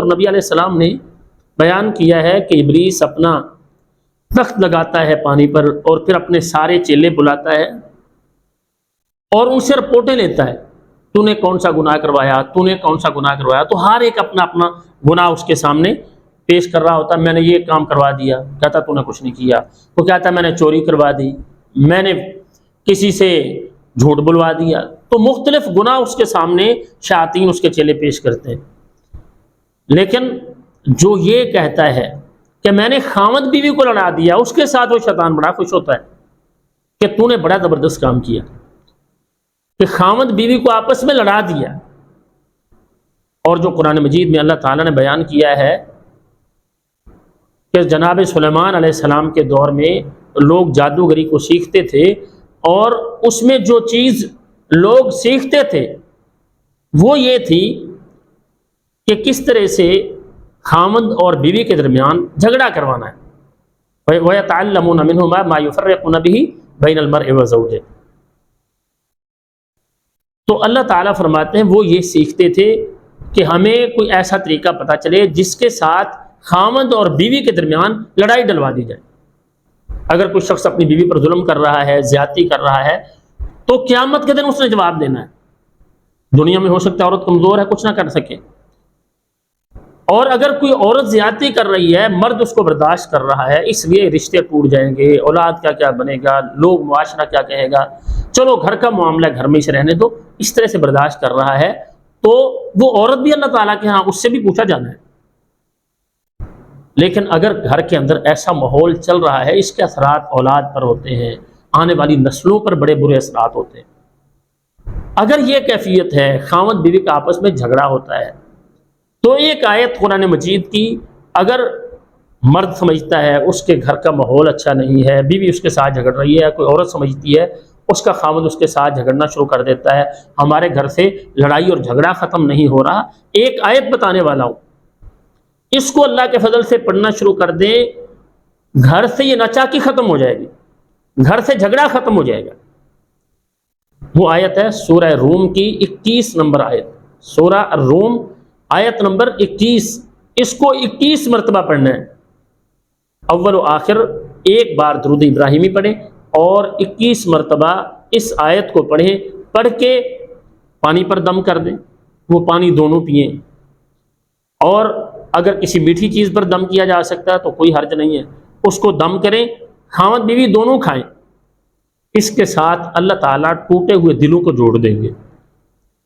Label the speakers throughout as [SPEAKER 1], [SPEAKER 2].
[SPEAKER 1] اور نبی علیہ السلام نے بیان کیا ہے کہ ابلیس اپنا تخت لگاتا ہے پانی پر اور پھر اپنے سارے چیلے بلاتا ہے اور ان سے رپورٹیں لیتا ہے، تو نے کون سا گناہ کروایا، تو نے کون سا گناہ کروایا۔ تو ہر ایک اپنا اپنا گناہ اس کے سامنے پیش کر رہا ہوتا ہے۔ میں نے یہ کام کروا دیا، کہتا تو نے کچھ نہیں کیا۔ وہ کہتا میں نے چوری کروا دی، میں نے کسی سے جھوٹ بلوا دیا۔ تو مختلف گناہ اس کے سامنے شیاطین اس کے چیلے پیش کرتے ہیں۔ لیکن جو یہ کہتا ہے کہ میں نے خاوند بیوی کو لڑا دیا، اس کے ساتھ وہ شیطان بڑا خوش ہوتا ہے کہ تو نے بڑا زبردست کام کیا کہ خاوند بیوی کو آپس میں لڑا دیا۔ اور جو قرآن مجید میں اللہ تعالیٰ نے بیان کیا ہے کہ جناب سلیمان علیہ السلام کے دور میں لوگ جادوگری کو سیکھتے تھے، اور اس میں جو چیز لوگ سیکھتے تھے وہ یہ تھی کہ کس طرح سے خاوند اور بیوی کے درمیان جھگڑا کروانا ہے۔ وَيَتَعَلَّمُونَ مِنْهُمَا مَا يُفَرِّقُونَ بِهِ بَيْنَ الْمَرْءِ وَزَوْجِهِ۔ تو اللہ تعالیٰ فرماتے ہیں وہ یہ سیکھتے تھے کہ ہمیں کوئی ایسا طریقہ پتہ چلے جس کے ساتھ خاوند اور بیوی کے درمیان لڑائی ڈلوا دی جائے۔ اگر کوئی شخص اپنی بیوی پر ظلم کر رہا ہے، زیادتی کر رہا ہے، تو قیامت کے دن اس نے جواب دینا ہے۔ دنیا میں ہو سکتا ہے عورت کمزور ہے، کچھ نہ کر سکے، اور اگر کوئی عورت زیادتی کر رہی ہے، مرد اس کو برداشت کر رہا ہے، اس لیے رشتے ٹوٹ جائیں گے، اولاد کا کیا بنے گا، لوگ معاشرہ کیا کہے گا، چلو گھر کا معاملہ گھر میں سے رہنے دو، اس طرح سے برداشت کر رہا ہے، تو وہ عورت بھی اللہ تعالیٰ کے ہاں اس سے بھی پوچھا جانا ہے۔ لیکن اگر گھر کے اندر ایسا ماحول چل رہا ہے، اس کے اثرات اولاد پر ہوتے ہیں، آنے والی نسلوں پر بڑے برے اثرات ہوتے ہیں۔ اگر یہ کیفیت ہے، خاوند بیوی کا آپس میں جھگڑا ہوتا ہے، تو ایک آیت قرآن مجید کی اگر مرد سمجھتا ہے اس کے گھر کا ماحول اچھا نہیں ہے، بیوی اس کے ساتھ جھگڑ رہی ہے، کوئی عورت سمجھتی ہے اس کا خاوند اس کے ساتھ جھگڑنا شروع کر دیتا ہے، ہمارے گھر سے لڑائی اور جھگڑا ختم نہیں ہو رہا، ایک آیت بتانے والا ہوں، اس کو اللہ کے فضل سے پڑھنا شروع کر دیں، گھر سے یہ ناچاکی ختم ہو جائے گی، گھر سے جھگڑا ختم ہو جائے گا۔ وہ آیت ہے سورہ روم کی 21 نمبر آیت، سورہ الروم آیت نمبر 21، اس کو 21 مرتبہ پڑھنا ہے، اول و آخر ایک بار درود ابراہیمی پڑھیں اور 21 مرتبہ اس آیت کو پڑھیں، پڑھ کے پانی پر دم کر دیں، وہ پانی دونوں پئیں، اور اگر کسی میٹھی چیز پر دم کیا جا سکتا ہے تو کوئی حرج نہیں ہے، اس کو دم کریں، خاوند بیوی دونوں کھائیں۔ اس کے ساتھ اللہ تعالیٰ ٹوٹے ہوئے دلوں کو جوڑ دیں گے،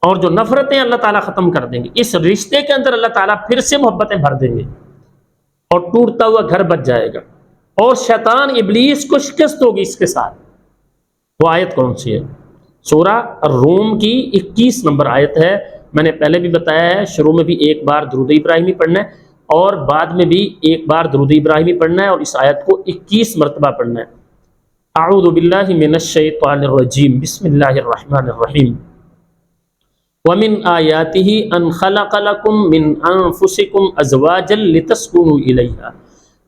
[SPEAKER 1] اور جو نفرتیں اللہ تعالیٰ ختم کر دیں گے، اس رشتے کے اندر اللہ تعالیٰ پھر سے محبتیں بھر دیں گے، اور ٹوٹتا ہوا گھر بچ جائے گا، اور شیطان ابلیس کو شکست ہوگی اس کے ساتھ۔ وہ آیت کون سی ہے؟ سورہ الروم کی 21 نمبر آیت ہے۔ میں نے پہلے بھی بتایا ہے، شروع میں بھی ایک بار درود ابراہیمی پڑھنا ہے اور بعد میں بھی ایک بار درود ابراہیمی پڑھنا ہے، اور اس آیت کو 21 مرتبہ پڑھنا ہے۔ اعوذ باللہ من الشیطان الرجیم، بسم اللہ الرحمن الرحیم۔ وَمِنْ آيَاتِهِ أَنْ خَلَقَ لَكُم مِّنْ أَنفُسِكُمْ أَزْوَاجًا لِتَسْكُنُوا إِلَيْهَا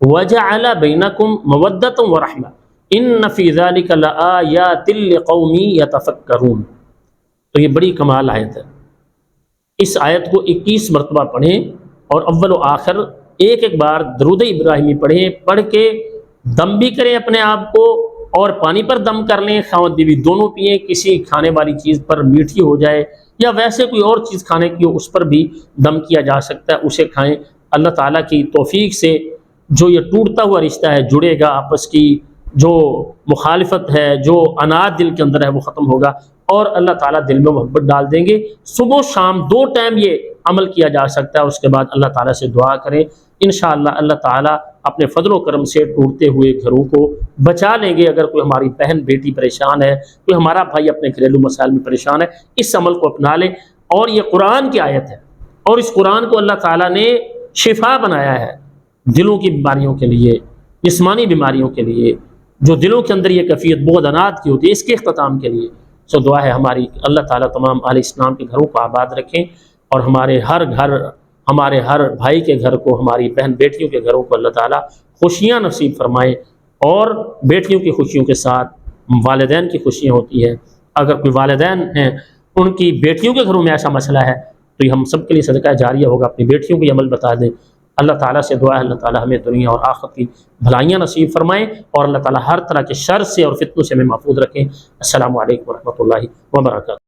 [SPEAKER 1] وَجَعَلَ بَيْنَكُمْ مَوَدَّةً وَرَحْمَةً إِنَّ فِي ذَلِكَ لَآيَاتٍ لِقَوْمٍ يَتَفَكَّرُونَ۔ تو یہ بڑی کمال آیت ہے، اس آیت کو 21 مرتبہ پڑھیں اور اول و آخر ایک ایک بار درود ابراہیمی پڑھیں، پڑھ کے دم بھی کریں اپنے آپ کو اور پانی پر دم کر لیں، خاوند بیوی دونوں پئیں، کسی کھانے والی چیز پر میٹھی ہو جائے یا ویسے کوئی اور چیز کھانے کی ہو اس پر بھی دم کیا جا سکتا ہے، اسے کھائیں۔ اللہ تعالیٰ کی توفیق سے جو یہ ٹوٹتا ہوا رشتہ ہے جڑے گا، آپس کی جو مخالفت ہے، جو اناد دل کے اندر ہے وہ ختم ہوگا، اور اللہ تعالیٰ دل میں محبت ڈال دیں گے۔ صبح شام 2 ٹائم یہ عمل کیا جا سکتا ہے، اس کے بعد اللہ تعالیٰ سے دعا کریں، انشاءاللہ اللہ تعالیٰ اپنے فضل و کرم سے ٹوٹتے ہوئے گھروں کو بچا لیں گے۔ اگر کوئی ہماری بہن بیٹی پریشان ہے، کوئی ہمارا بھائی اپنے گھریلو مسائل میں پریشان ہے، اس عمل کو اپنا لیں، اور یہ قرآن کی آیت ہے، اور اس قرآن کو اللہ تعالیٰ نے شفا بنایا ہے دلوں کی بیماریوں کے لیے، جسمانی بیماریوں کے لیے، جو دلوں کے اندر یہ کیفیت بغض اناد کی ہوتی ہے، اس کے اختتام کے لیے۔ سو دعا ہے ہماری اللہ تعالیٰ تمام اہل اسلام کے گھروں کو آباد رکھیں، اور ہمارے ہر گھر، ہمارے ہر بھائی کے گھر کو، ہماری بہن بیٹیوں کے گھروں کو اللہ تعالیٰ خوشیاں نصیب فرمائے، اور بیٹیوں کی خوشیوں کے ساتھ والدین کی خوشیاں ہوتی ہیں۔ اگر کوئی والدین ہیں ان کی بیٹیوں کے گھروں میں ایسا مسئلہ ہے تو یہ ہم سب کے لیے صدقہ جاریہ ہوگا. اپنی بیٹیوں کو یہ عمل بتا دیں. اللہ تعالیٰ سے دعا ہے اللہ تعالیٰ ہمیں دنیا اور آخرت کی بھلائیاں نصیب فرمائیں اور اللہ تعالیٰ ہر طرح کے شر سے اور فتنوں سے ہمیں محفوظ رکھیں. السلام علیکم ورحمۃ اللہ وبرکاتہ.